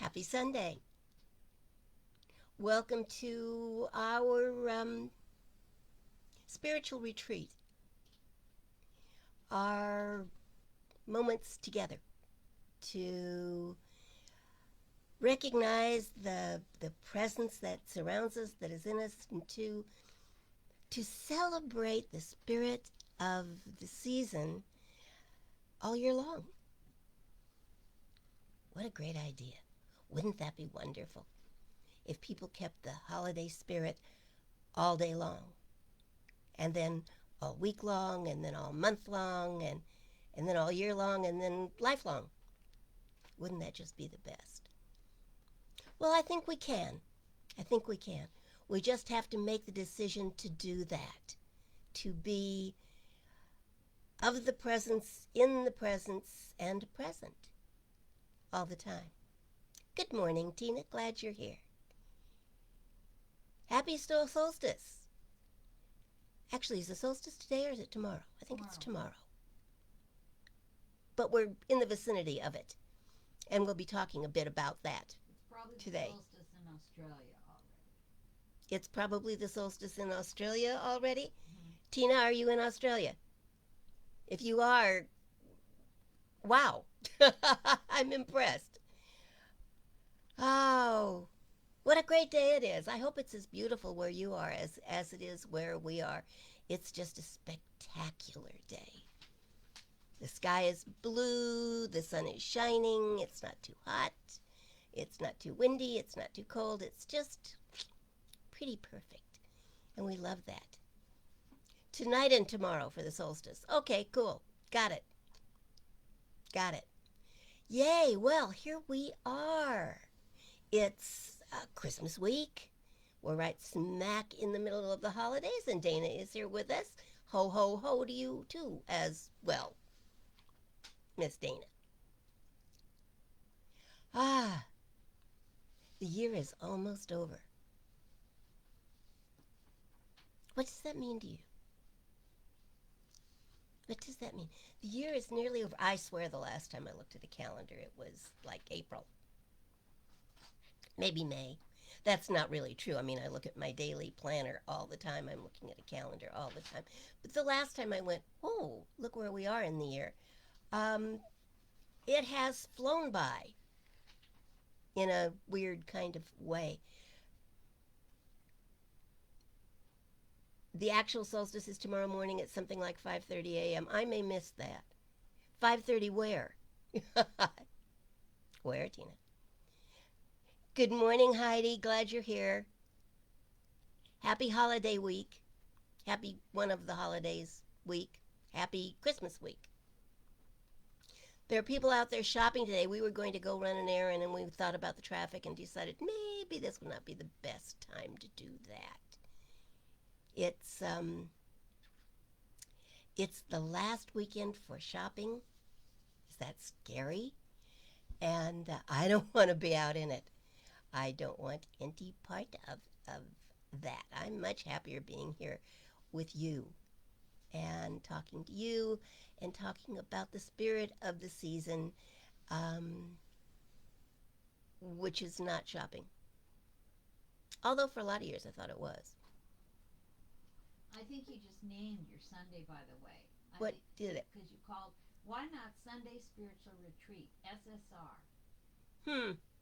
Happy Sunday. Welcome to our spiritual retreat, our moments together to recognize the presence that surrounds us, that is in us, and to celebrate the spirit of the season all year long. What a great idea. Wouldn't that be wonderful if people kept the holiday spirit all day long, and then all week long, and then all month long, and then all year long, and then lifelong? Wouldn't that just be the best? Well, I think we can. I think we can. We just have to make the decision to do that, to be of the presence, in the presence, and present all the time. Good morning, Tina. Glad you're here. Happy solstice. Actually, is the solstice today or is it tomorrow? I think it's tomorrow. But we're in the vicinity of it, and we'll be talking a bit about that today. Solstice in Australia already. It's probably the solstice in Australia already. Tina, are you in Australia? If you are, wow. I'm impressed. Oh, what a great day it is. I hope it's as beautiful where you are as it is where we are. It's just a spectacular day. The sky is blue, the sun is shining, it's not too hot, it's not too windy, it's not too cold, it's just pretty perfect. And we love that. Tonight and tomorrow for the solstice. Okay, cool. Got it. Got it. Yay, well, here we are. It's Christmas week. We're right smack in the middle of the holidays, and Dana is here with us. Ho, ho, ho to you, too, as well, Miss Dana. Ah, the year is almost over. What does that mean to you? What does that mean? The year is nearly over. I swear the last time I looked at a calendar, it was like April. Maybe May. That's not really true. I mean, I look at my daily planner all the time. I'm looking at a calendar all the time. But the last time I went, oh, look where we are in the year. It has flown by in a weird kind of way. The actual solstice is tomorrow morning at something like 5:30 a.m. I may miss that. 5:30 where? Where, Tina? Good morning, Heidi. Glad you're here. Happy holiday week. Happy one of the holidays week. Happy Christmas week. There are people out there shopping today. We were going to go run an errand, and we thought about the traffic and decided maybe this would not be the best time to do that. It's the last weekend for shopping. Is that scary? And I don't want to be out in it. I don't want any part of that. I'm much happier being here with you and talking to you and talking about the spirit of the season, which is not shopping. Although for a lot of years I thought it was. I think you just named your Sunday, by the way. What did it? Because you called, why not Sunday Spiritual Retreat, SSR?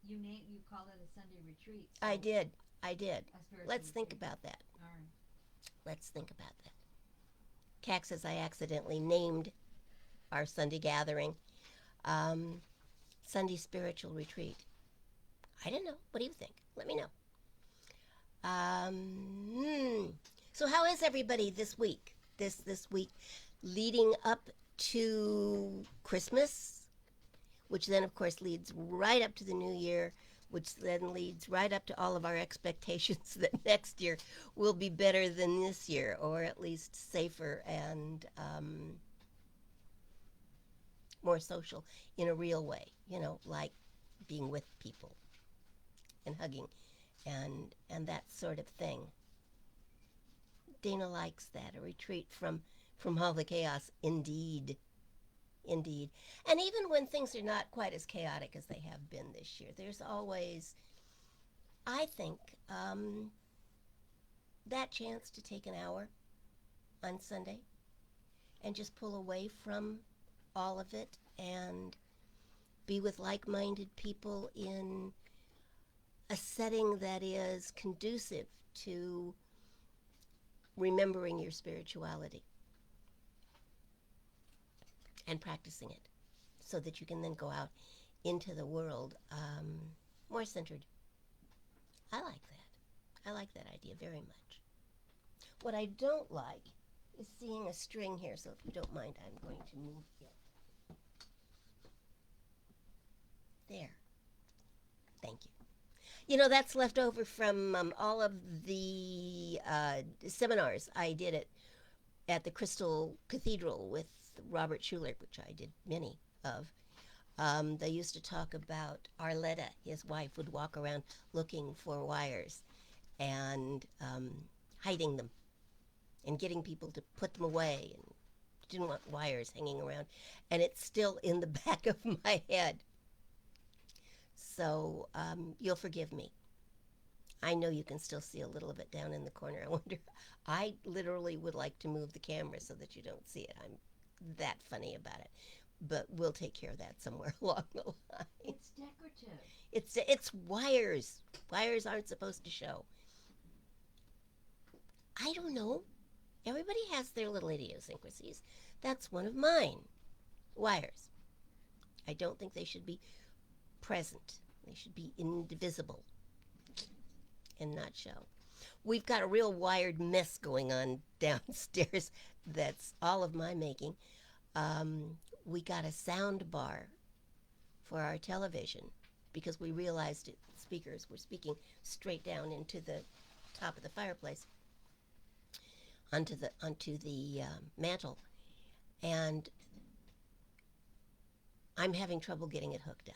You called it a Sunday retreat. So I did. Let's think retreat. about that. All right. Let's think about that. Cax says I accidentally named our Sunday gathering Sunday Spiritual Retreat. I don't know. What do you think? Let me know. So how is everybody this week? This week leading up to Christmas, which then of course leads right up to the new year, which then leads right up to all of our expectations that next year will be better than this year, or at least safer and more social in a real way, like being with people and hugging and that sort of thing. Dana likes that, a retreat from all the chaos, indeed. Indeed. And even when things are not quite as chaotic as they have been this year, there's always, I think, that chance to take an hour on Sunday and just pull away from all of it and be with like minded people in a setting that is conducive to remembering your spirituality and practicing it so that you can then go out into the world more centered. I like that. I like that idea very much. What I don't like is seeing a string here, so if you don't mind, I'm going to move it. There. Thank you. You know, that's left over from all of the seminars I did at the Crystal Cathedral with Robert Schuller, which I did many of. They used to talk about Arletta, his wife, would walk around looking for wires and hiding them and getting people to put them away, and didn't want wires hanging around. And it's still in the back of my head. So you'll forgive me. I know you can still see a little of it down in the corner. I wonder, I literally would like to move the camera so that you don't see it. I'm that funny about it. But we'll take care of that somewhere along the line. It's decorative. It's wires. Wires aren't supposed to show. I don't know. Everybody has their little idiosyncrasies. That's one of mine. Wires. I don't think they should be present. They should be indivisible and not show. We've got a real wired mess going on downstairs that's all of my making. We got a sound bar for our television because we realized speakers were speaking straight down into the top of the fireplace onto the mantle, and I'm having trouble getting it hooked up.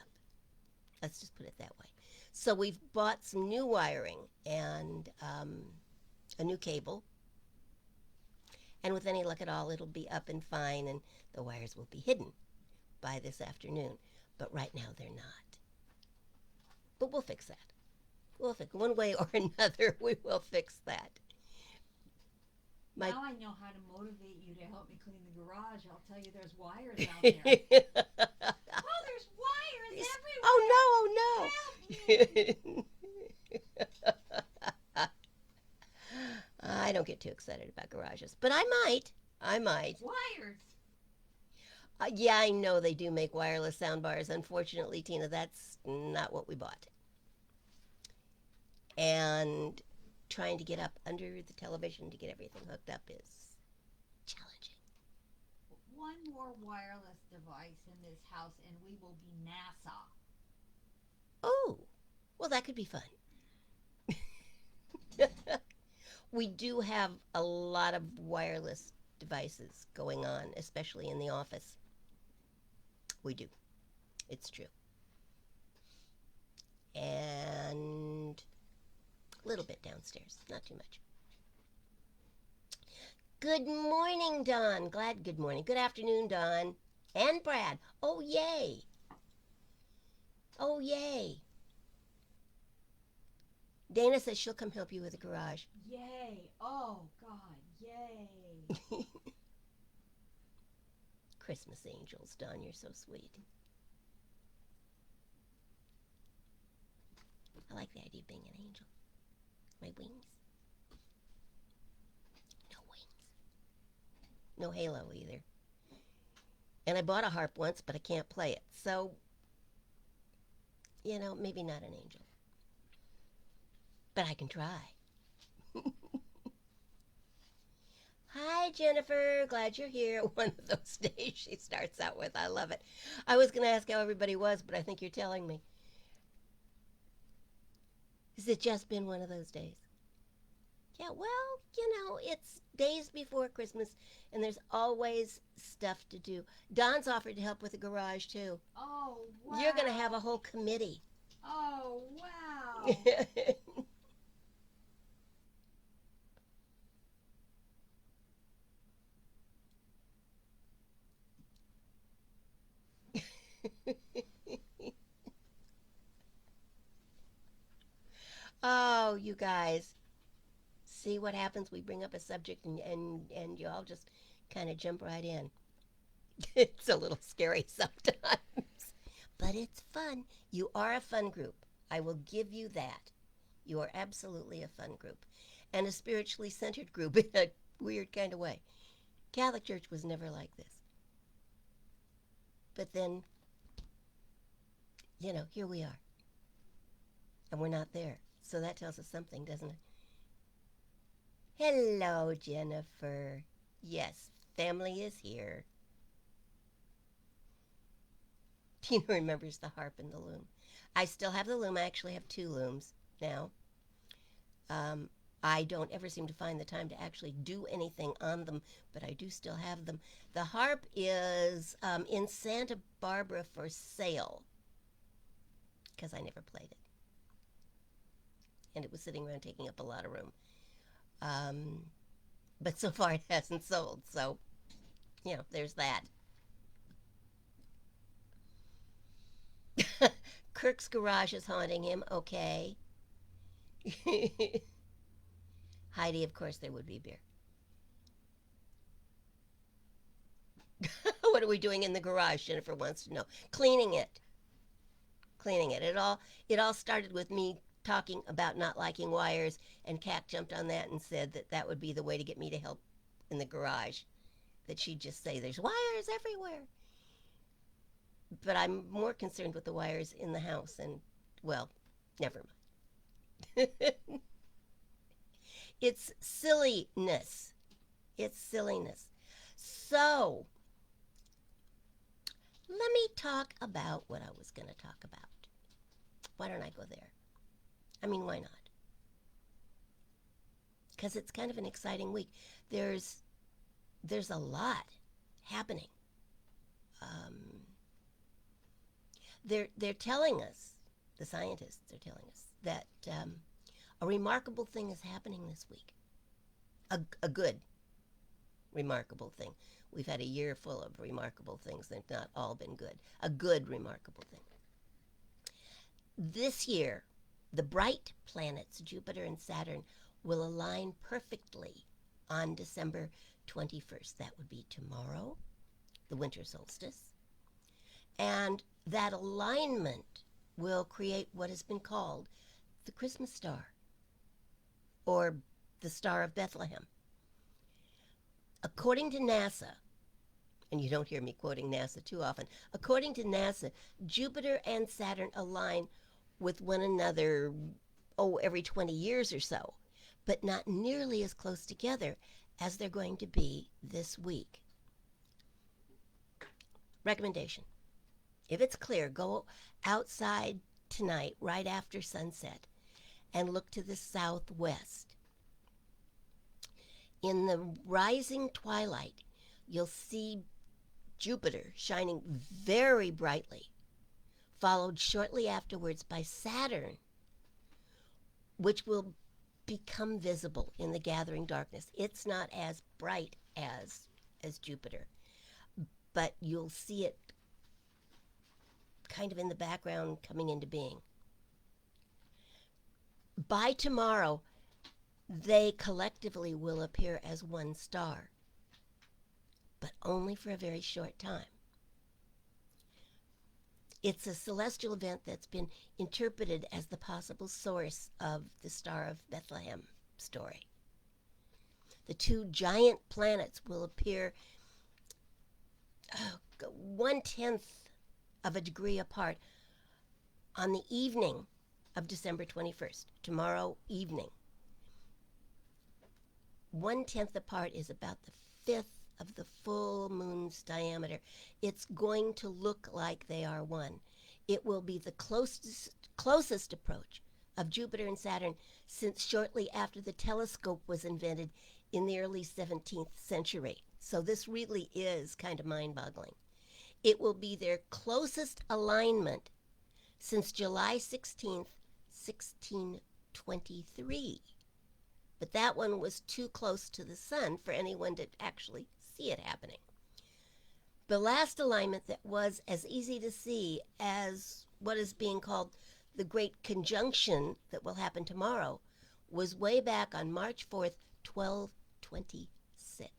Let's just put it that way. So we've bought some new wiring and a new cable. And with any luck at all, it'll be up and fine, and the wires will be hidden by this afternoon. But right now, they're not. But we'll fix that. We'll fix one way or another. We will fix that. Now I know how to motivate you to help me clean the garage. I'll tell you there's wires out there. Oh, there's wires everywhere. Oh, no. I don't get too excited about garages, but I might. Wires. Yeah, I know they do make wireless sound bars. Unfortunately, Tina, that's not what we bought. And trying to get up under the television to get everything hooked up is challenging. One more wireless device in this house and we will be NASA. Oh, well, that could be fun. We do have a lot of wireless devices going on, especially in the office. We do. It's true. And a little bit downstairs, not too much. Good morning, Don. Good morning. Good afternoon, Don. And Brad. Oh, yay. Oh, yay. Dana says she'll come help you with the garage. Yay. Oh, God. Yay. Christmas angels, Don. You're so sweet. I like the idea of being an angel. My wings. No wings. No halo either. And I bought a harp once, but I can't play it. So, maybe not an angel. But I can try. Hi, Jennifer. Glad you're here. One of those days she starts out with. I love it. I was going to ask how everybody was, but I think you're telling me. Has it just been one of those days? Yeah, well, it's days before Christmas, and there's always stuff to do. Don's offered to help with the garage, too. Oh, wow. You're going to have a whole committee. Oh, wow. Oh, you guys, see what happens? We bring up a subject and you all just kind of jump right in. It's a little scary sometimes, but it's fun. You are a fun group. I will give you that. You are absolutely a fun group and a spiritually centered group in a weird kind of way. Catholic Church was never like this. But then, here we are, and we're not there. So that tells us something, doesn't it? Hello, Jennifer. Yes, family is here. Tina remembers the harp and the loom. I still have the loom. I actually have two looms now. Um, I don't ever seem to find the time to actually do anything on them, but I do still have them. The harp is in Santa Barbara for sale because I never played it. And it was sitting around taking up a lot of room. Um, but so far it hasn't sold, so, there's that. Kirk's garage is haunting him, okay. Heidi, of course there would be beer. What are we doing in the garage? Jennifer wants to know. Cleaning it. Cleaning it. It all started with me talking about not liking wires, and Kat jumped on that and said that that would be the way to get me to help in the garage. That she'd just say there's wires everywhere. But I'm more concerned with the wires in the house, and well, never mind. It's silliness. It's silliness. So, let me talk about what I was going to talk about. Why don't I go there? I mean, why not? Because it's kind of an exciting week. There's a lot happening. Um, they're telling us, the scientists are telling us that a remarkable thing is happening this week. A good remarkable thing. We've had a year full of remarkable things. They've not all been good. A good remarkable thing. This year, the bright planets Jupiter and Saturn will align perfectly on December 21st. That would be tomorrow, the winter solstice. And that alignment will create what has been called the Christmas star, or the Star of Bethlehem. According to NASA, and you don't hear me quoting NASA too often, according to NASA, Jupiter and Saturn align with one another, every 20 years or so, but not nearly as close together as they're going to be this week. Recommendation: if it's clear, go outside tonight right after sunset and look to the southwest. In the rising twilight, you'll see Jupiter shining very brightly, followed shortly afterwards by Saturn, which will become visible in the gathering darkness. It's not as bright as Jupiter, but you'll see it kind of in the background coming into being. By tomorrow, they collectively will appear as one star, but only for a very short time. It's a celestial event that's been interpreted as the possible source of the Star of Bethlehem story. The two giant planets will appear 1/10 of a degree apart on the evening of December 21st, tomorrow evening. 1/10 apart is about the fifth of the full moon's diameter. It's going to look like they are one. It will be the closest approach of Jupiter and Saturn since shortly after the telescope was invented in the early 17th century. So this really is kind of mind-boggling. It will be their closest alignment since July 16th, 1623. But that one was too close to the sun for anyone to actually see it happening. The last alignment that was as easy to see as what is being called the Great Conjunction that will happen tomorrow was way back on March 4th, 1226,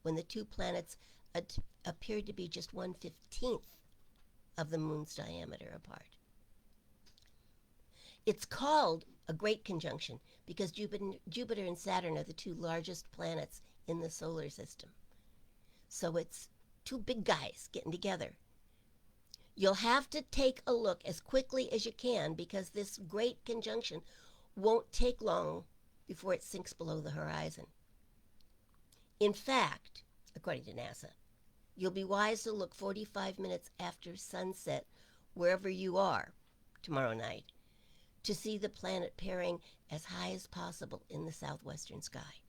when the two planets appeared to be just 1/15th of the moon's diameter apart. It's called a great conjunction because Jupiter and Saturn are the two largest planets in the solar system. So it's two big guys getting together. You'll have to take a look as quickly as you can because this great conjunction won't take long before it sinks below the horizon. In fact, according to NASA, you'll be wise to look 45 minutes after sunset wherever you are tomorrow night to see the planet pairing as high as possible in the southwestern sky.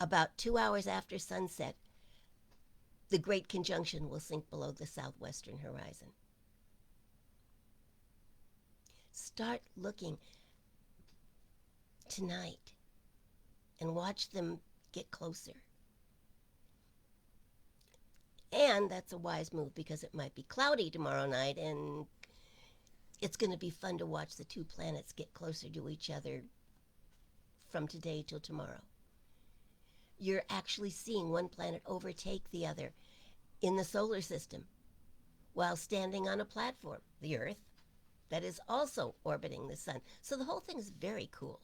About 2 hours after sunset, the Great Conjunction will sink below the southwestern horizon. Start looking tonight and watch them get closer. And that's a wise move because it might be cloudy tomorrow night, and it's going to be fun to watch the two planets get closer to each other from today till tomorrow. You're actually seeing one planet overtake the other in the solar system while standing on a platform, the Earth, that is also orbiting the sun. So the whole thing is very cool.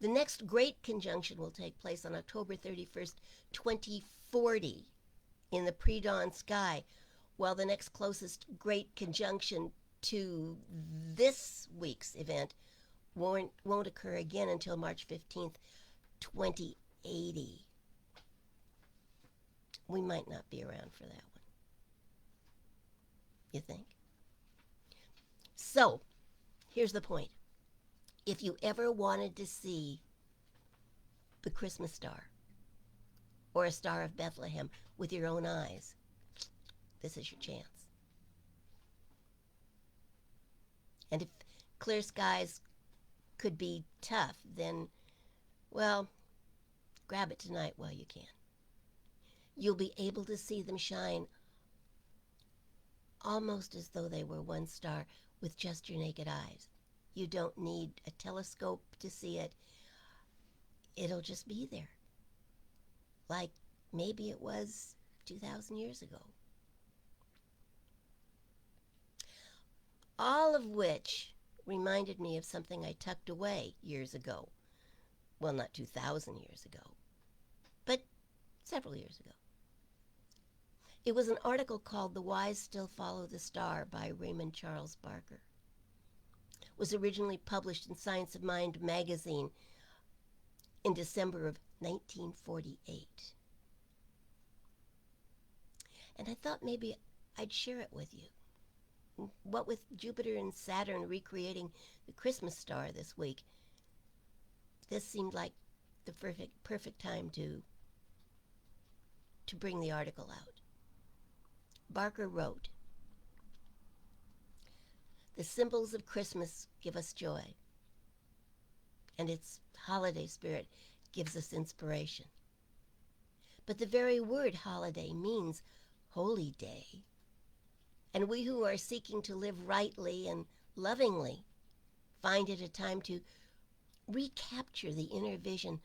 The next great conjunction will take place on October 31st, 2040 in the pre-dawn sky, while the next closest great conjunction to this week's event won't occur again until March 15th, 2080. We might not be around for that one. You think? So, here's the point. If you ever wanted to see the Christmas star or a Star of Bethlehem with your own eyes, this is your chance. And if clear skies could be tough, then, well, grab it tonight while you can. You'll be able to see them shine almost as though they were one star with just your naked eyes. You don't need a telescope to see it. It'll just be there. Like maybe it was 2,000 years ago. All of which reminded me of something I tucked away years ago. Well, not 2,000 years ago, but several years ago. It was an article called "The Wise Still Follow the Star" by Raymond Charles Barker. It was originally published in Science of Mind magazine in December of 1948. And I thought maybe I'd share it with you. What with Jupiter and Saturn recreating the Christmas star this week, this seemed like the perfect time to bring the article out. Barker wrote, "The symbols of Christmas give us joy, and its holiday spirit gives us inspiration. But the very word holiday means holy day, and we who are seeking to live rightly and lovingly find it a time to recapture the inner vision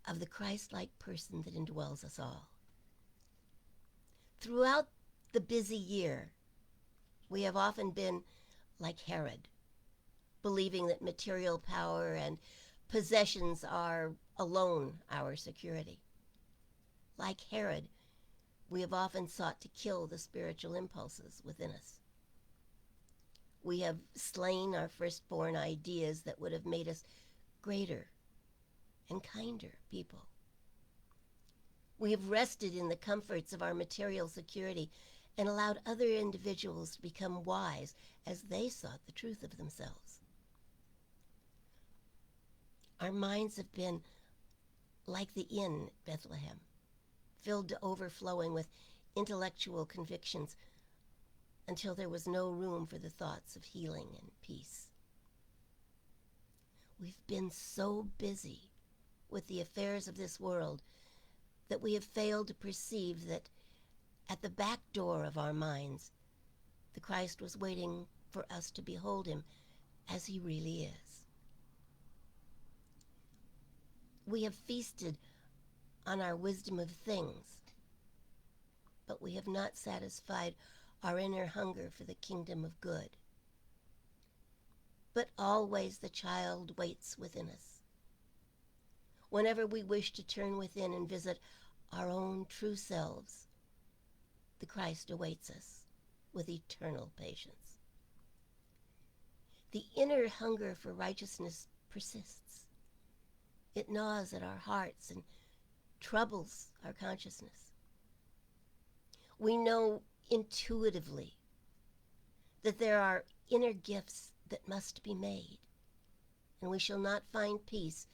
of the Christ-like person that indwells us all. Throughout the busy year, we have often been like Herod, believing that material power and possessions are alone our security. Like Herod, we have often sought to kill the spiritual impulses within us. We have slain our firstborn ideas that would have made us greater and kinder people. We have rested in the comforts of our material security and allowed other individuals to become wise as they sought the truth of themselves. Our minds have been like the inn at Bethlehem, filled to overflowing with intellectual convictions until there was no room for the thoughts of healing and peace. We've been so busy with the affairs of this world that we have failed to perceive that at the back door of our minds, the Christ was waiting for us to behold him as he really is. We have feasted on our wisdom of things, but we have not satisfied our inner hunger for the kingdom of good. But always the child waits within us. Whenever we wish to turn within and visit our own true selves, the Christ awaits us with eternal patience. The inner hunger for righteousness persists. It gnaws at our hearts and troubles our consciousness. We know intuitively that there are inner gifts that must be made, and we shall not find peace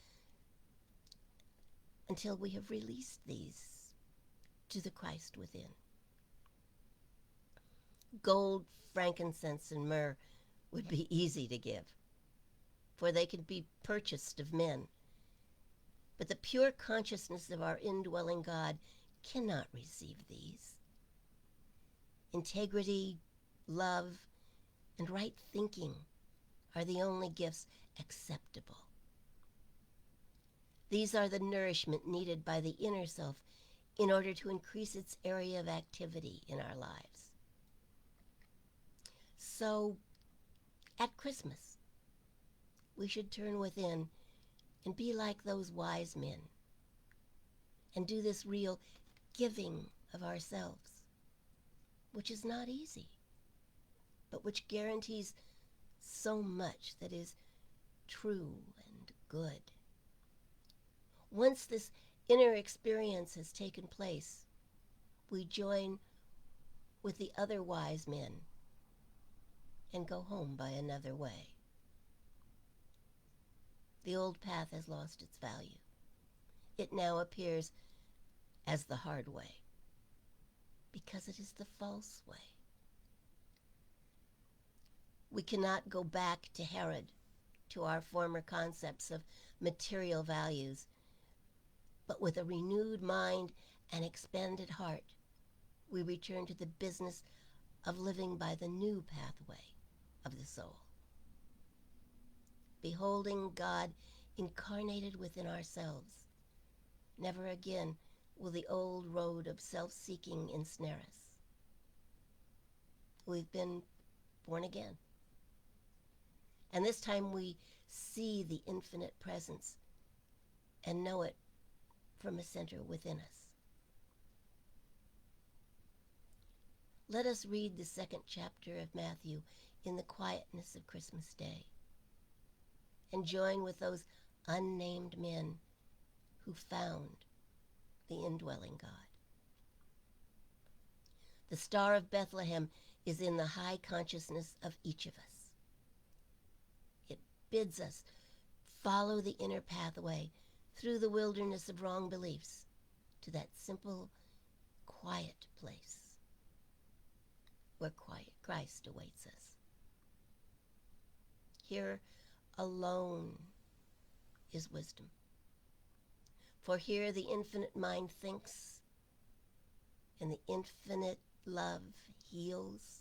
until we have released these to the Christ within. Gold, frankincense, and myrrh would be easy to give, for they could be purchased of men. But the pure consciousness of our indwelling God cannot receive these. Integrity, love, and right thinking are the only gifts acceptable. These are the nourishment needed by the inner self in order to increase its area of activity in our lives. So, at Christmas, we should turn within and be like those wise men and do this real giving of ourselves, which is not easy, but which guarantees so much that is true and good. Once this inner experience has taken place, we join with the other wise men and go home by another way. The old path has lost its value. It now appears as the hard way, because it is the false way. We cannot go back to Herod, to our former concepts of material values, but with a renewed mind and expanded heart, we return to the business of living by the new pathway of the soul. Beholding God incarnated within ourselves, never again will the old road of self-seeking ensnare us. We've been born again. And this time we see the infinite presence and know it from a center within us. Let us read the second chapter of Matthew in the quietness of Christmas Day and join with those unnamed men who found the indwelling God. The Star of Bethlehem is in the high consciousness of each of us. It bids us follow the inner pathway through the wilderness of wrong beliefs to that simple, quiet place where quiet Christ awaits us. Here alone is wisdom, for here the infinite mind thinks and the infinite love heals.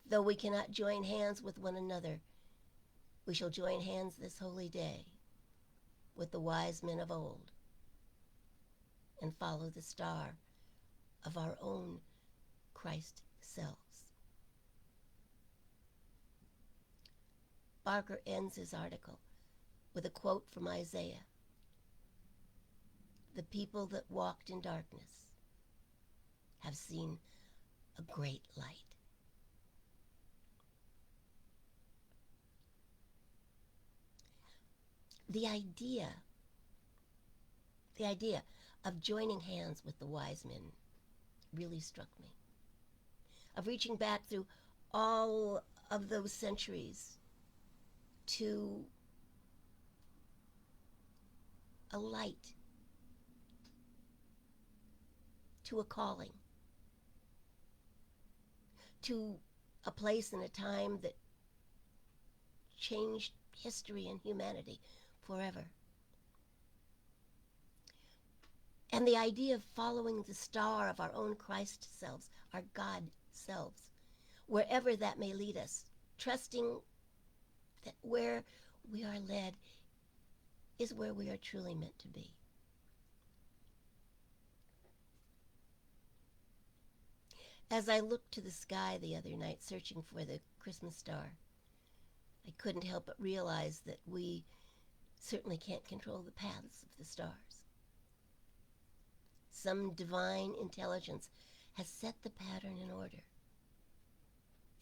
Though we cannot join hands with one another, we shall join hands this holy day with the wise men of old and follow the star of our own Christ selves. Barker ends his article with a quote from Isaiah. The people that walked in darkness have seen a great light. The idea of joining hands with the wise men really struck me, of reaching back through all of those centuries to a light, to a calling, to a place and a time that changed history and humanity forever. And the idea of following the star of our own Christ selves, our God selves, wherever that may lead us, trusting that where we are led is where we are truly meant to be. As I looked to the sky the other night searching for the Christmas star, I couldn't help but realize that we certainly can't control the paths of the stars. Some divine intelligence has set the pattern in order,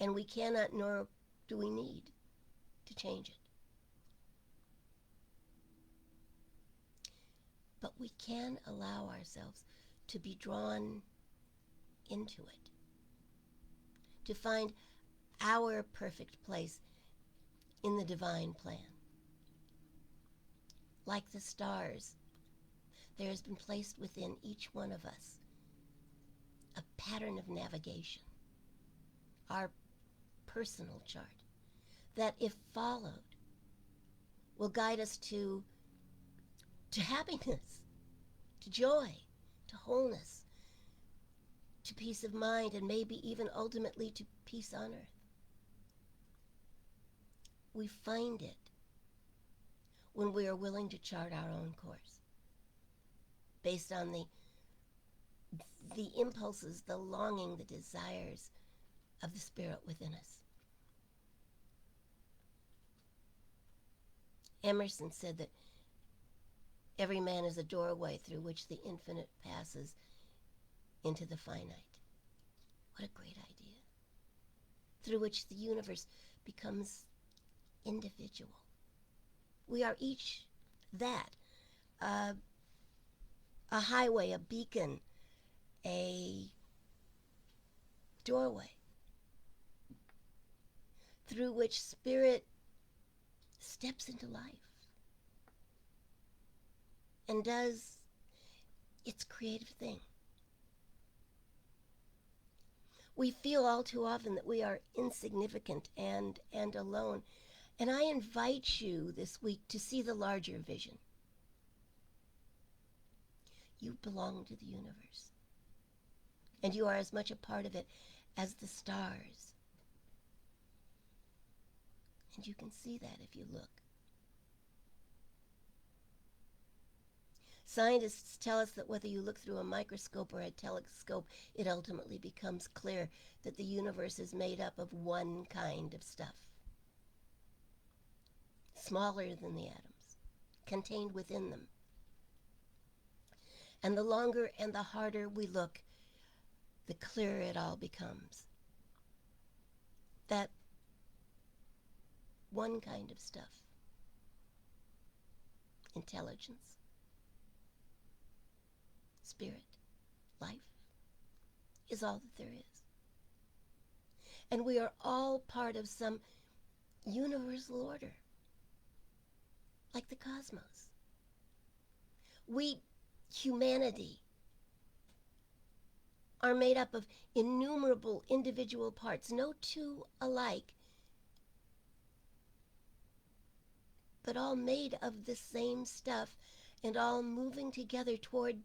and we cannot nor do we need to change it. But we can allow ourselves to be drawn into it, to find our perfect place in the divine plan. Like the stars, there has been placed within each one of us a pattern of navigation, our personal chart, that if followed will guide us to happiness, to joy, to wholeness, to peace of mind, and maybe even ultimately to peace on earth. We find it when we are willing to chart our own course based on the impulses, the longing, the desires of the Spirit within us. Emerson said that every man is a doorway through which the infinite passes into the finite. What a great idea. Through which the universe becomes individual. We are each that. A highway, a beacon, a doorway through which spirit steps into life and does its creative thing. We feel all too often that we are insignificant and alone. And I invite you this week to see the larger vision. You belong to the universe. And you are as much a part of it as the stars. And you can see that if you look. Scientists tell us that whether you look through a microscope or a telescope, it ultimately becomes clear that the universe is made up of one kind of stuff. Smaller than the atoms, contained within them. And the longer and the harder we look, the clearer it all becomes. That one kind of stuff, intelligence, spirit, life, is all that there is. And we are all part of some universal order, like the cosmos. We, humanity, are made up of innumerable individual parts, no two alike, but all made of the same stuff and all moving together toward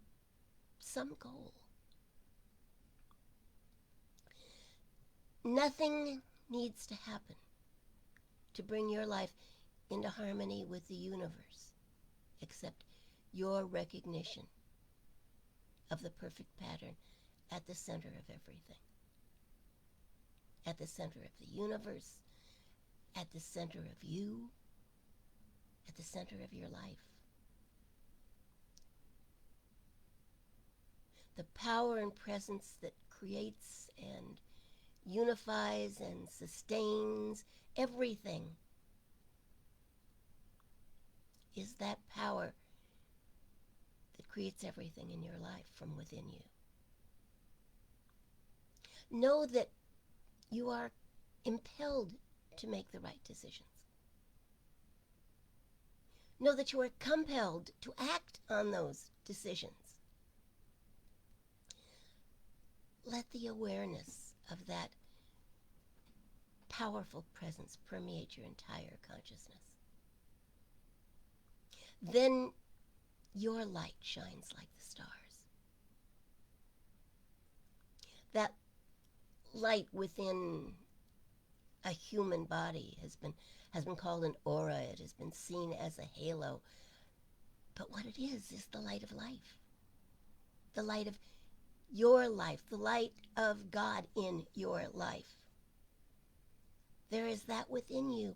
some goal. Nothing needs to happen to bring your life into harmony with the universe except your recognition of the perfect pattern at the center of everything. At the center of the universe, at the center of you, at the center of your life. The power and presence that creates and unifies and sustains everything is that power that creates everything in your life from within you. Know that you are impelled to make the right decisions. Know that you are compelled to act on those decisions. Let the awareness of that powerful presence permeate your entire consciousness. Then your light shines like the stars. That light within a human body has been called an aura. It has been seen as a halo. But what it is the light of life. The light of your life, the light of God in your life. There is that within you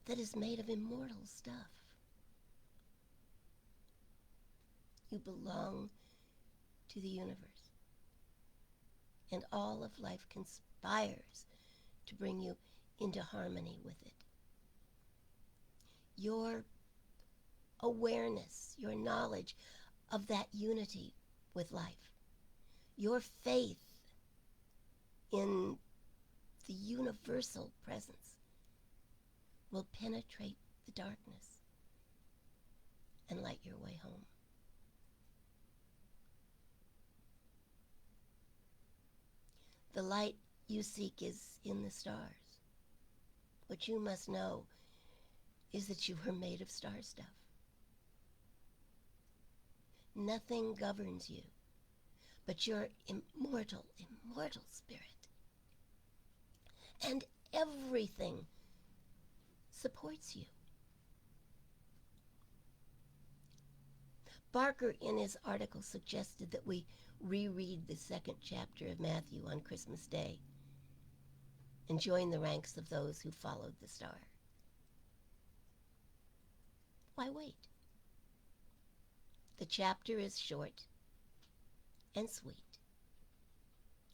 that is made of immortal stuff. You belong to the universe. And all of life conspires to bring you into harmony with it. Your awareness, your knowledge of that unity with life, your faith in the universal presence will penetrate the darkness and light your way home. The light you seek is in the stars. What you must know is that you were made of star stuff. Nothing governs you but your immortal spirit. And everything supports you. Barker, in his article, suggested that we reread the second chapter of Matthew on Christmas Day and join the ranks of those who followed the star. Why wait? The chapter is short and sweet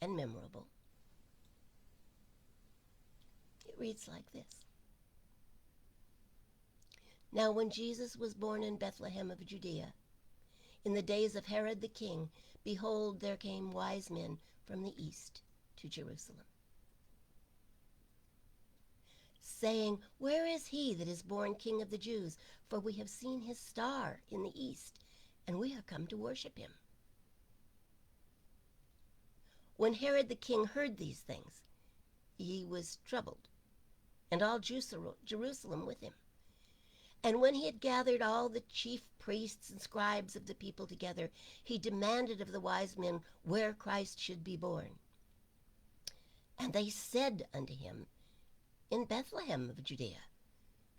and memorable. It reads like this. Now when Jesus was born in Bethlehem of Judea, in the days of Herod the king, behold, there came wise men from the east to Jerusalem, saying, Where is he that is born King of the Jews? For we have seen his star in the east, and we are come to worship him. When Herod the king heard these things, he was troubled, and all Jerusalem with him. And when he had gathered all the chief priests and scribes of the people together, he demanded of the wise men where Christ should be born. And they said unto him, In Bethlehem of Judea,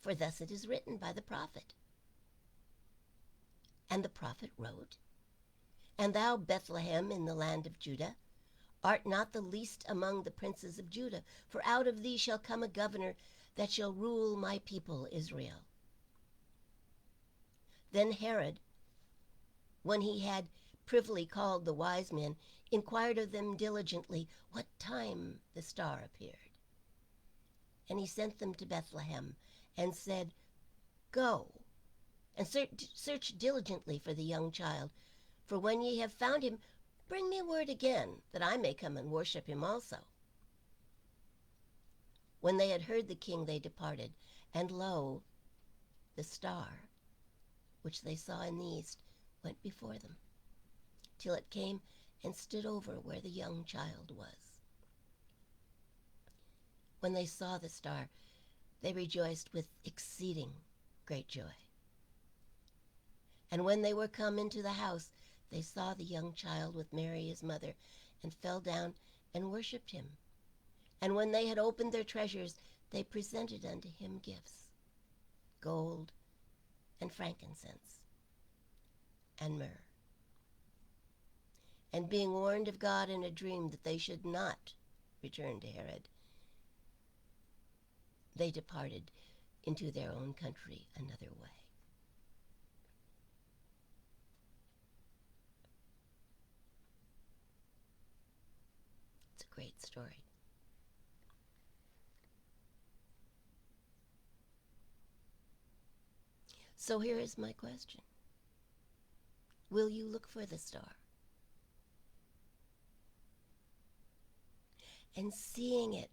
for thus it is written by the prophet. And the prophet wrote, And thou, Bethlehem, in the land of Judah, art not the least among the princes of Judah, for out of thee shall come a governor that shall rule my people Israel. Then Herod, when he had privily called the wise men, inquired of them diligently what time the star appeared. And he sent them to Bethlehem, and said, Go, and search diligently for the young child, for when ye have found him, bring me word again, that I may come and worship him also. When they had heard the king, they departed, and lo, the star, which they saw in the east, went before them, till it came and stood over where the young child was. When they saw the star, they rejoiced with exceeding great joy. And when they were come into the house, they saw the young child with Mary his mother, and fell down and worshipped him. And when they had opened their treasures, they presented unto him gifts, gold and frankincense and myrrh. And being warned of God in a dream that they should not return to Herod, they departed into their own country another way. It's a great story. So here is my question. Will you look for the star? And seeing it,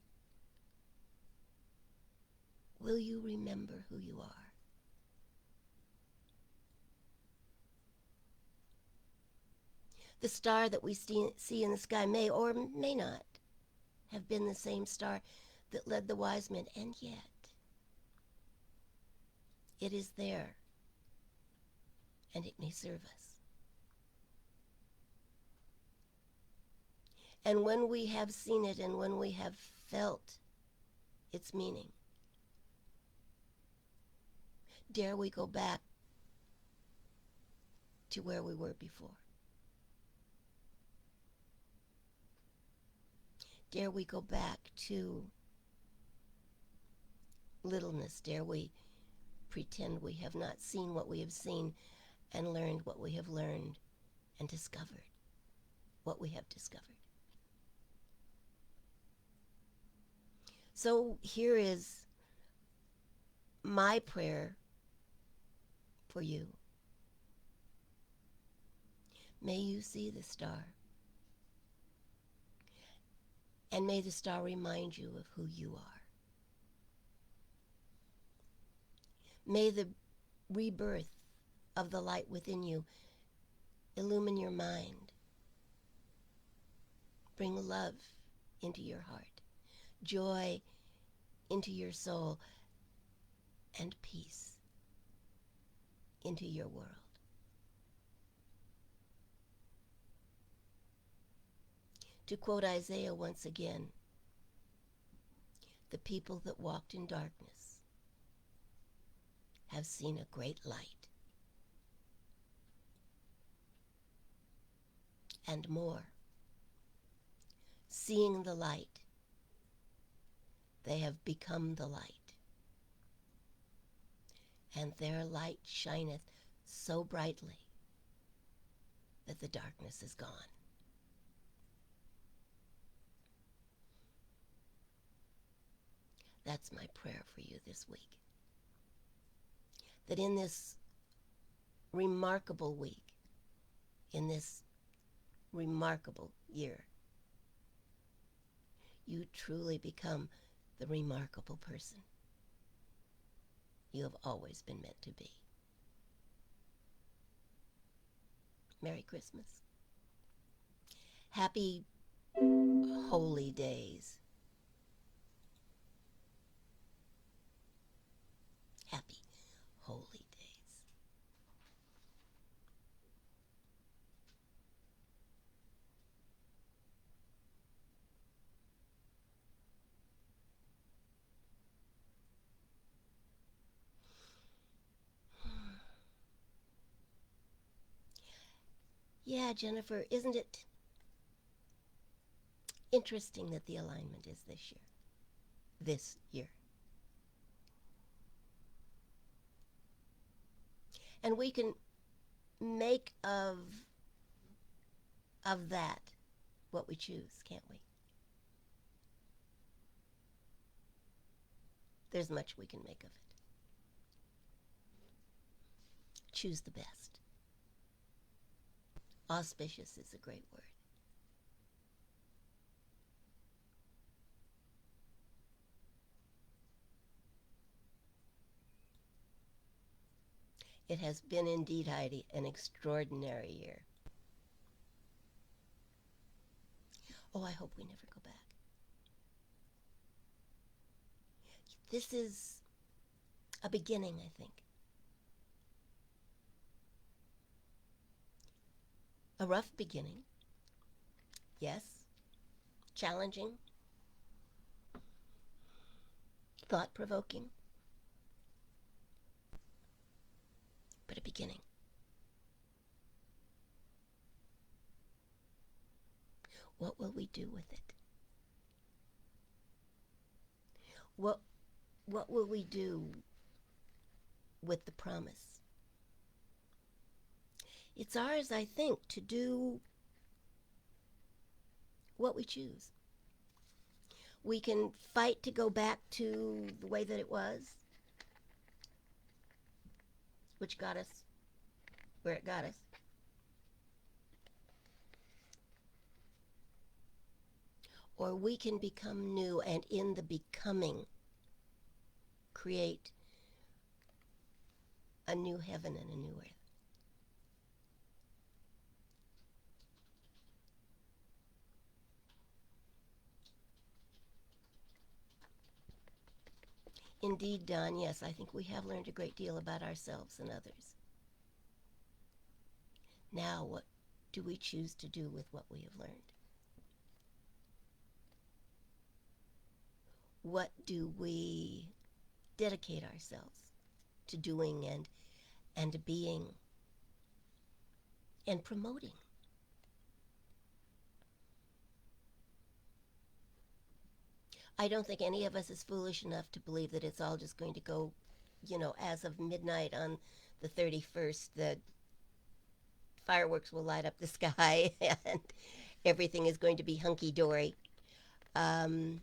will you remember who you are? The star that we see in the sky may or may not have been the same star that led the wise men, and yet it is there, and it may serve us. And when we have seen it and when we have felt its meaning, dare we go back to where we were before? Dare we go back to littleness? Dare we pretend we have not seen what we have seen and learned what we have learned and discovered what we have discovered? So here is my prayer for you. May you see the star, and may the star remind you of who you are. May the rebirth of the light within you illumine your mind, bring love into your heart, joy into your soul, and peace into your world. To quote Isaiah once again, the people that walked in darkness have seen a great light. And more, seeing the light, they have become the light. And their light shineth so brightly that the darkness is gone. That's my prayer for you this week. That in this remarkable week, in this remarkable year, you truly become the remarkable person you have always been meant to be. Merry Christmas. Happy holy days. Happy holy days. Yeah, Jennifer, isn't it interesting that the alignment is this year? This year. And we can make of that what we choose, can't we? There's much we can make of it. Choose the best. Auspicious is a great word. It has been indeed, Heidi, an extraordinary year. Oh, I hope we never go back. This is a beginning, I think. A rough beginning. Yes. Challenging. Thought-provoking. But a beginning. What will we do with it? What will we do with the promise? It's ours, I think, to do what we choose. We can fight to go back to the way that it was, which got us where it got us. Or we can become new, and in the becoming, create a new heaven and a new earth. Indeed, Don, yes, I think we have learned a great deal about ourselves and others. Now, what do we choose to do with what we have learned? What do we dedicate ourselves to doing and being and promoting? I don't think any of us is foolish enough to believe that it's all just going to go, as of midnight on the 31st, the fireworks will light up the sky and everything is going to be hunky dory. Um,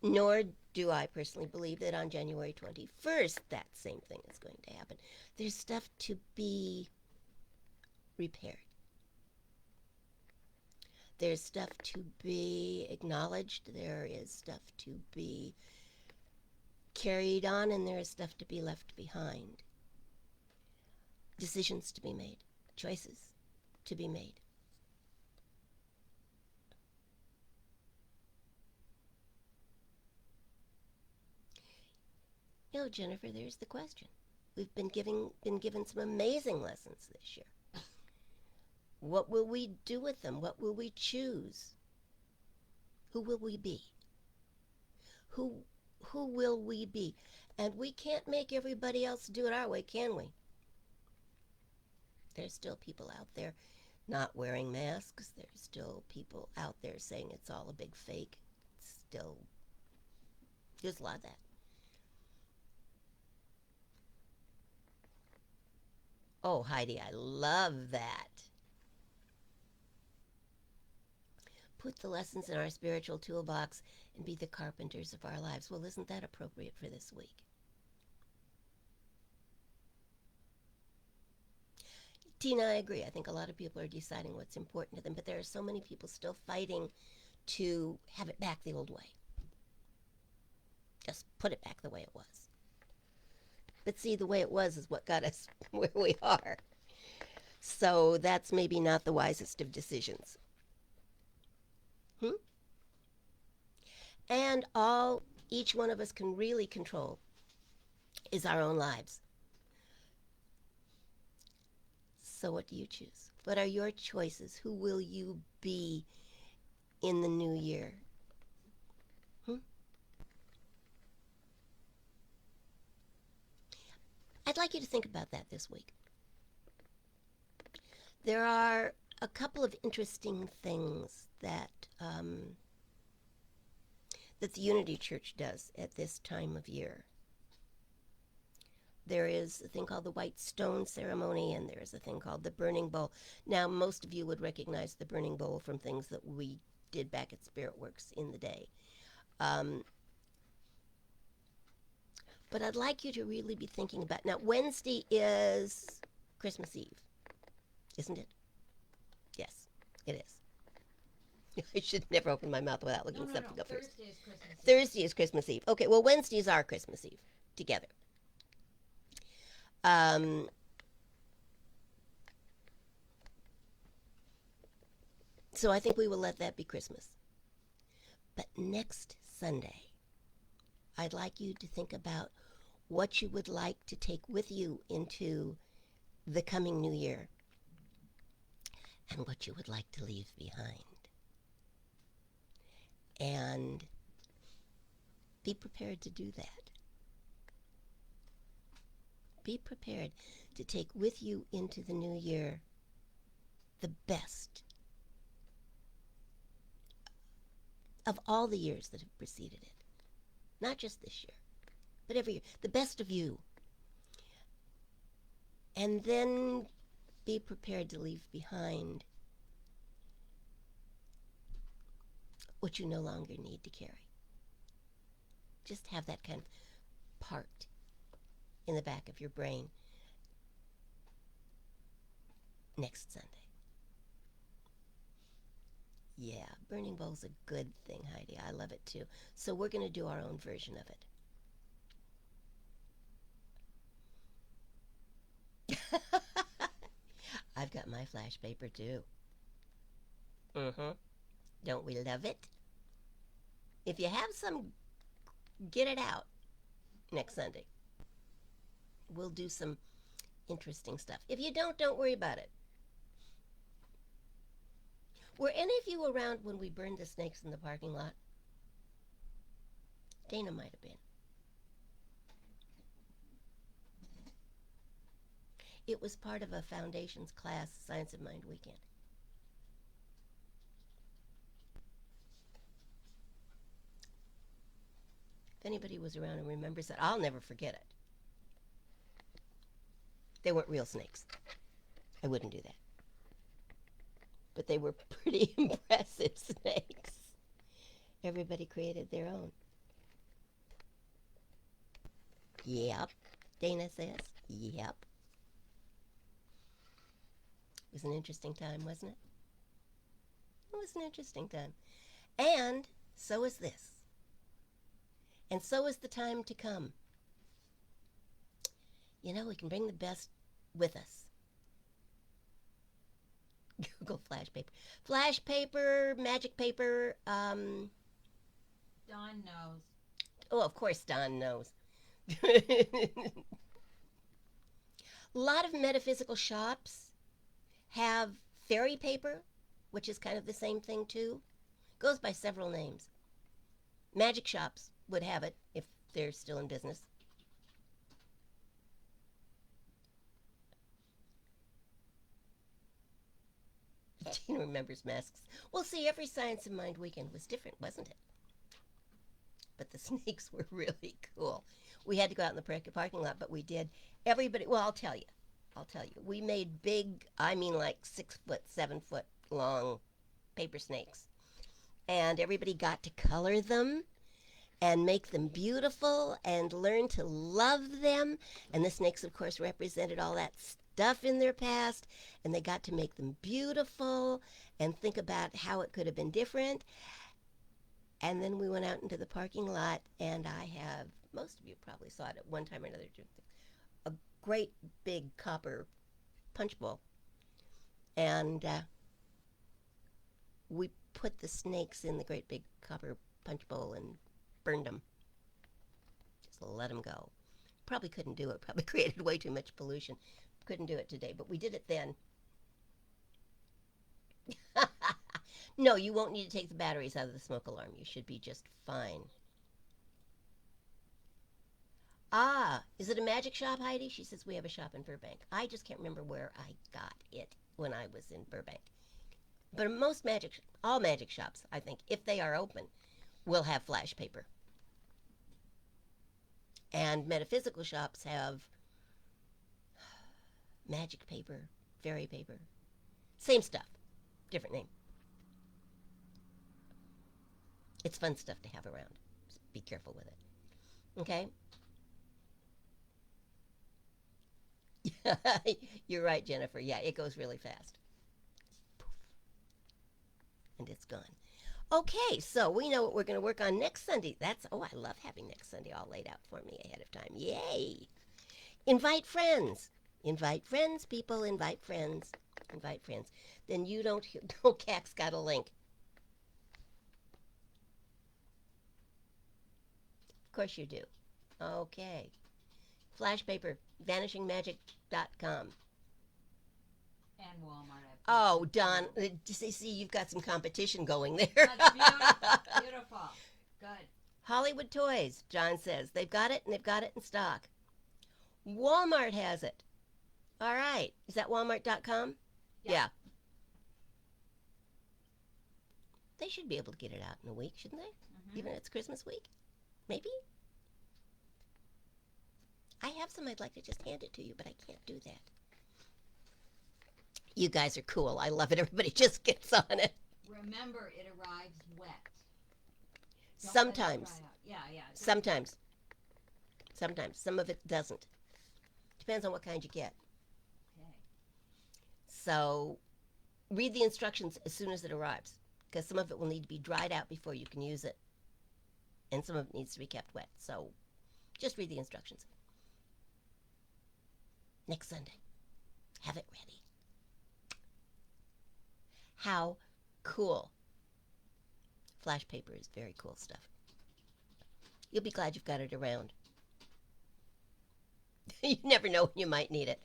Nor do I personally believe that on January 21st that same thing is going to happen. There's stuff to be repaired. There's stuff to be acknowledged. There is stuff to be carried on, and there is stuff to be left behind. Decisions to be made. Choices to be made. Jennifer, there's the question. We've been given some amazing lessons this year. What will we do with them? What will we choose? Who will we be? Who will we be? And we can't make everybody else do it our way, can we? There's still people out there not wearing masks. There's still people out there saying it's all a big fake. There's a lot of that. Oh, Heidi, I love that. Put the lessons in our spiritual toolbox and be the carpenters of our lives. Well, isn't that appropriate for this week? Tina, I agree. I think a lot of people are deciding what's important to them, but there are so many people still fighting to have it back the old way. Just put it back the way it was. But see, the way it was is what got us where we are. So that's maybe not the wisest of decisions. And all each one of us can really control is our own lives. So what do you choose? What are your choices? Who will you be in the new year? I'd like you to think about that this week. There are a couple of interesting things that that the Unity Church does at this time of year. There is a thing called the White Stone Ceremony, and there is a thing called the Burning Bowl. Now, most of you would recognize the Burning Bowl from things that we did back at Spirit Works in the day. But I'd like you to really be thinking about... Now, Wednesday is Christmas Eve, isn't it? Yes, it is. I should never open my mouth without looking something up first. Thursday is Christmas Eve. Thursday is Christmas Eve. Okay, well, Wednesday is our Christmas Eve together. So I think we will let that be Christmas. But next Sunday, I'd like you to think about what you would like to take with you into the coming new year and what you would like to leave behind. And be prepared to do that. Be prepared to take with you into the new year the best of all the years that have preceded it. Not just this year, but every year. The best of you. And then be prepared to leave behind what you no longer need to carry. Just have that kind of part in the back of your brain next Sunday. Yeah, Burning Bowl's a good thing, Heidi. I love it too. So we're going to do our own version of it. I've got my flash paper too. Don't we love it? If you have some, get it out next Sunday. We'll do some interesting stuff. If you don't worry about it. Were any of you around when we burned the snakes in the parking lot? Dana might have been. It was part of a foundations class, Science of Mind weekend. If anybody was around and remembers that, I'll never forget it. They weren't real snakes. I wouldn't do that. But they were pretty impressive snakes. Everybody created their own. Yep, Dana says. Yep. It was an interesting time, wasn't it? It was an interesting time. And so is this. And so is the time to come. You know, we can bring the best with us. Google flash paper. Flash paper, magic paper. Dawn knows. Oh, of course Don knows. A lot of metaphysical shops have fairy paper, which is kind of the same thing too. Goes by several names. Magic shops would have it if they're still in business. Tina remembers masks. Well, see, every Science of Mind weekend was different, wasn't it? But the snakes were really cool. We had to go out in the parking lot, but we did. Everybody, well, I'll tell you. We made big, I mean like 6 foot, 7 foot long paper snakes. And everybody got to color them and make them beautiful and learn to love them. And the snakes, of course, represented all that stuff in their past. And they got to make them beautiful and think about how it could have been different. And then we went out into the parking lot, and I have, most of you probably saw it at one time or another, a great big copper punch bowl. And we put the snakes in the great big copper punch bowl and burned them. Just let them go. Probably couldn't do it. Probably created way too much pollution. Couldn't do it today, but we did it then. No, you won't need to take the batteries out of the smoke alarm. You should be just fine. Ah, is it a magic shop, Heidi? She says we have a shop in Burbank. I just can't remember where I got it when I was in Burbank. But all magic shops, I think, if they are open, will have flash paper. And metaphysical shops have magic paper, fairy paper. Same stuff, different name. It's fun stuff to have around. Just be careful with it. Okay? You're right, Jennifer. Yeah, it goes really fast. Poof. And it's gone. Okay, so we know what we're going to work on next Sunday. I love having next Sunday all laid out for me ahead of time. Yay! Invite friends. Invite friends, people. Invite friends. Invite friends. Then you don't Cac's got a link. Of course you do. Okay. Flash paper, vanishingmagic.com. And Walmart. Oh, Don, see, you've got some competition going there. That's beautiful. Beautiful. Good. Hollywood Toys, John says. They've got it, and they've got it in stock. Walmart has it. All right. Is that walmart.com? Yeah. They should be able to get it out in a week, shouldn't they? Mm-hmm. Even if it's Christmas week? Maybe? I have some I'd like to just hand it to you, but I can't do that. You guys are cool. I love it. Everybody just gets on it. Remember, it arrives wet. Don't Sometimes. Yeah. Sometimes. Some of it doesn't. Depends on what kind you get. Okay. So read the instructions as soon as it arrives, because some of it will need to be dried out before you can use it. And some of it needs to be kept wet. So just read the instructions. Next Sunday. Have it ready. How cool. Flash paper is very cool stuff. You'll be glad you've got it around. You never know when you might need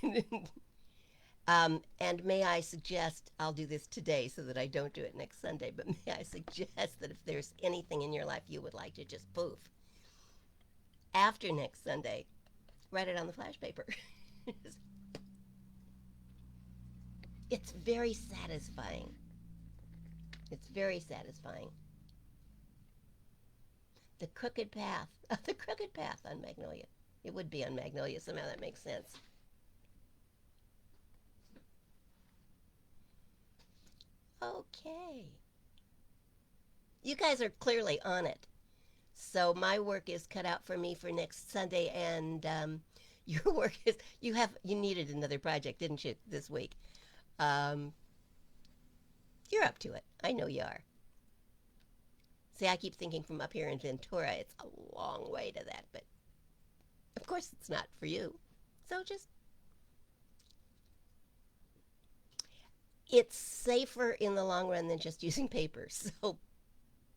it. And may I suggest, I'll do this today so that I don't do it next Sunday, but may I suggest that if there's anything in your life you would like to just poof, after next Sunday, write it on the flash paper. It's very satisfying. It's very satisfying. The crooked path. The crooked path on Magnolia. It would be on Magnolia. Somehow that makes sense. Okay. You guys are clearly on it. So my work is cut out for me for next Sunday, and your work is you needed another project, didn't you, this week? Um, you're up to it. I know you are. See, I keep thinking from up here in Ventura, it's a long way to that, but of course it's not for you. So just, it's safer in the long run than just using paper. So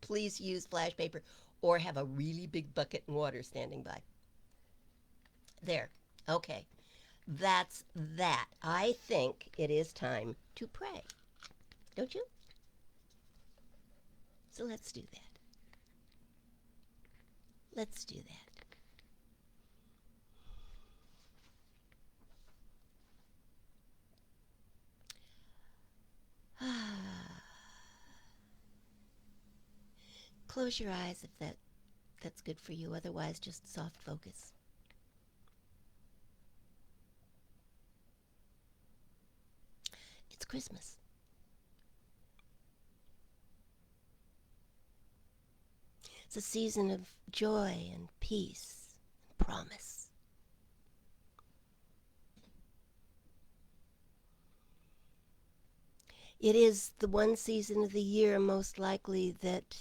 please use flash paper or have a really big bucket and water standing by. There. Okay. That's that. I think it is time to pray. Don't you? So let's do that. Let's do that. Close your eyes if that's good for you. Otherwise, just soft focus. It's Christmas. It's a season of joy and peace and promise. It is the one season of the year most likely that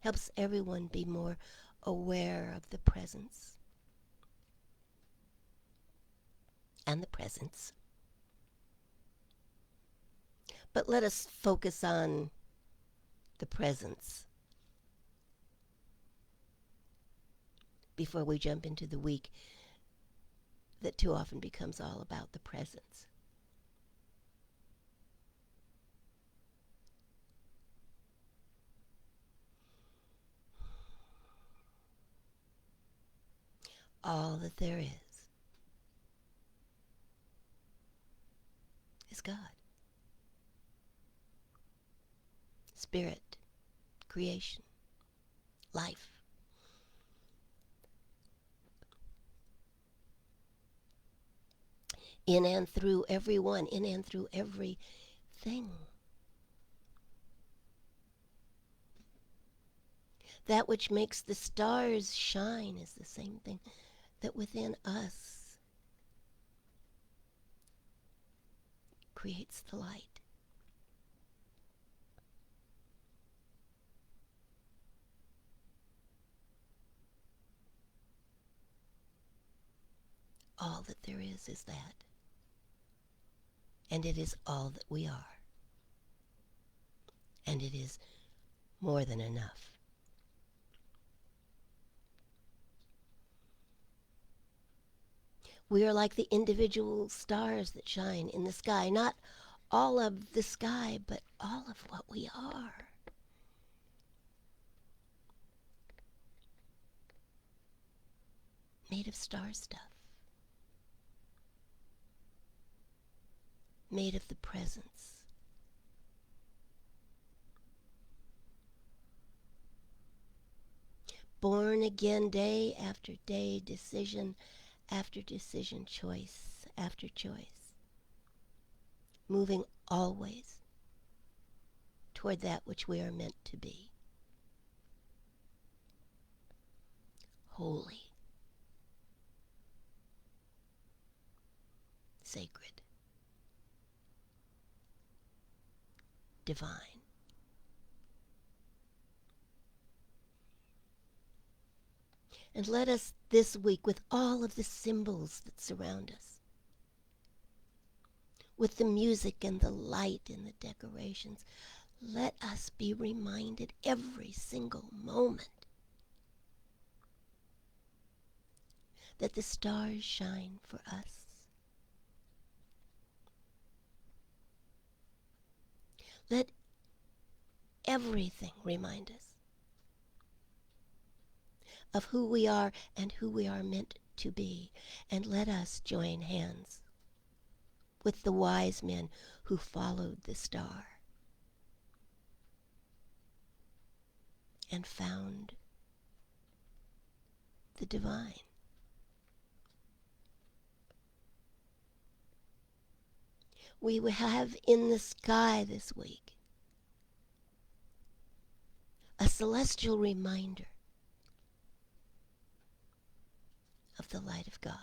helps everyone be more aware of the presence and the presence. But let us focus on the presence before we jump into the week that too often becomes all about the presence. All that there is God. Spirit, creation, life. In and through everyone, in and through everything. That which makes the stars shine is the same thing that within us creates the light. All that there is that. And it is all that we are. And it is more than enough. We are like the individual stars that shine in the sky. Not all of the sky, but all of what we are. Made of star stuff. Made of the presence. Born again day after day, decision after decision, choice after choice. Moving always toward that which we are meant to be. Holy. Sacred. Divine. And let us this week, with all of the symbols that surround us, with the music and the light and the decorations, let us be reminded every single moment that the stars shine for us Let everything remind us of who we are and who we are meant to be. And let us join hands with the wise men who followed the star and found the divine. We have in the sky this week a celestial reminder of the light of God.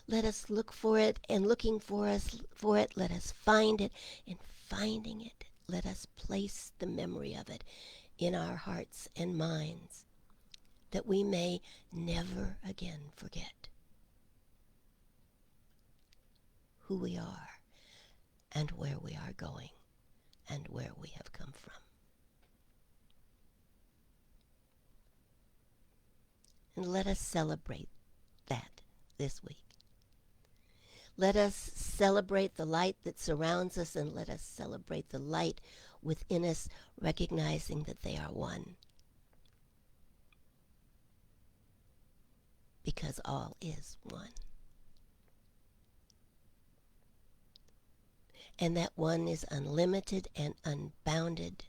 Let us look for it, and looking for it, let us find it, and finding it, let us place the memory of it in our hearts and minds, that we may never again forget who we are and where we are going and where we have come from. And let us celebrate that this week. Let us celebrate the light that surrounds us, and let us celebrate the light within us, recognizing that they are one. Because all is one. And that one is unlimited and unbounded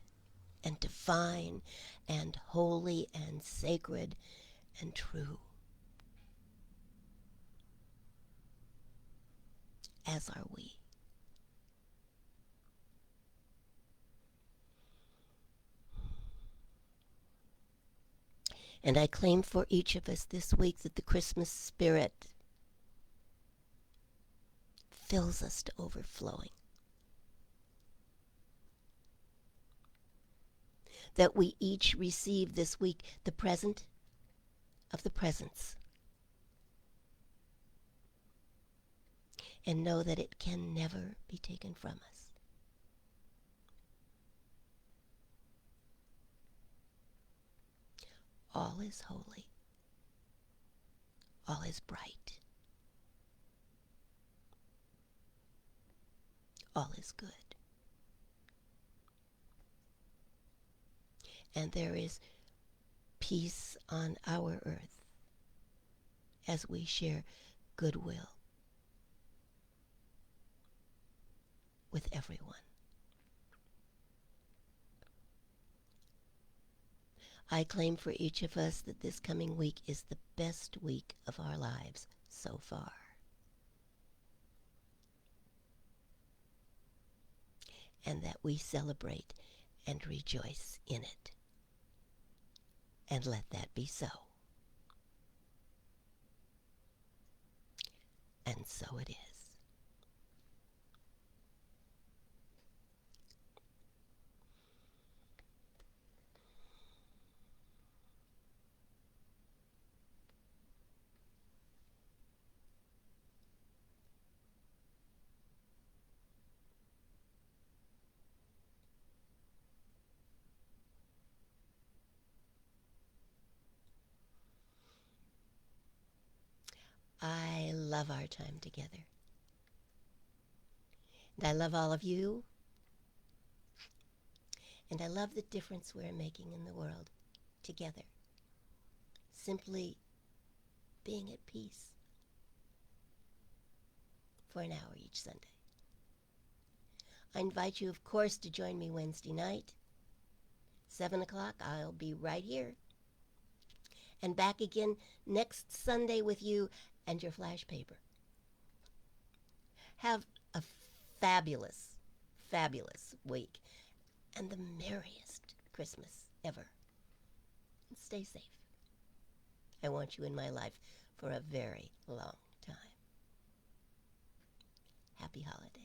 and divine and holy and sacred and true, as are we. And I claim for each of us this week that the Christmas spirit fills us to overflowing. That we each receive this week the present of the presents, and know that it can never be taken from us. All is holy. All is bright. All is good. And there is peace on our earth as we share goodwill with everyone. I claim for each of us that this coming week is the best week of our lives so far. And that we celebrate and rejoice in it. And let that be so. And so it is. I love our time together. And I love all of you. And I love the difference we're making in the world together. Simply being at peace for an hour each Sunday. I invite you, of course, to join me Wednesday night, 7 o'clock. I'll be right here. And back again next Sunday with you and your flash paper. Have a fabulous, fabulous week and the merriest Christmas ever. And stay safe. I want you in my life for a very long time. Happy holidays.